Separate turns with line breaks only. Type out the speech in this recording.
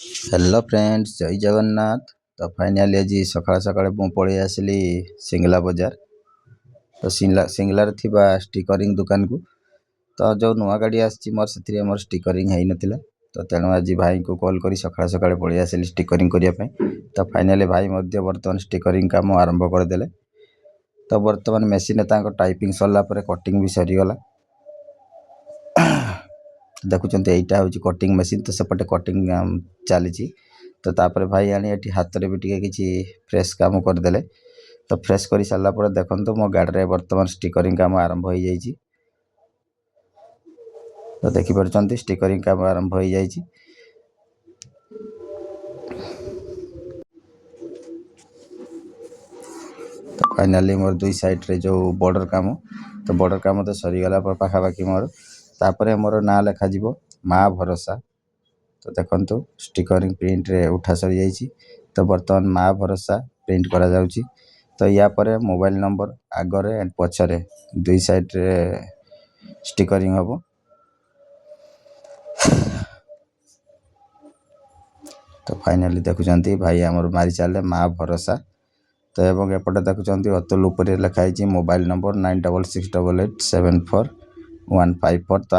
Hello friends, जय जगन्नाथ। तो finally आज सकाळ सकाळ मु पळै आसिली सिंगला बजार। तो सिंगलार थिबा स्टिकरिंग दुकान को। तो जो नुआ गाड़ी आसी मोर से मोर स्टिकरिंग है नथिला। तो तेणु आज भाई को कॉल करी सकाळ सकाळ पळै आसिली स्टिकरिंग करिया पय। तो फाइनाली भाई मध्य वर्तमान स्टिकरिंग काम आरंभ कर देले। तो वर्तमान मशीन तांको टाइपिंग सरला परे कटिंग भी सरी गला। देखुं एटा हूँ कटिंग मशीन। तो सेपटे कटिंग चली। तो तापर भाई आनी ये हाथ में भी टी किसी फ्रेश काम करदे। तो फ्रेश कर सारापर देखो मो गाड़ी बर्तमान स्टिकरिंग काम आरंभ हो जाए। तो देखिपुर स्टिकरिंग काम आरंभ हो जाए। तो फाइनाली मोर दुई साइड रे जो बॉर्डर काम, तो बॉर्डर काम तो सरीगला पाखापाखि मोर। तापर मोर ना लिखा माँ भरोसा। तो देखो स्टिकरिंग प्रिंट रे उठा सरी जाइए। तो बर्तमान माँ भरोसा प्रिंट करा जाउची। तो या पर मोबाइल नंबर आगरे एंड पछरे दुई साइड रे स्टिकरिंग हम। तो फाइनाली देखुं भाई आमर मारी चले माँ भरोसा। तो एवं एपटे देखुं अतुल उपर लिखाई मोबाइल नंबर 9668874154। तो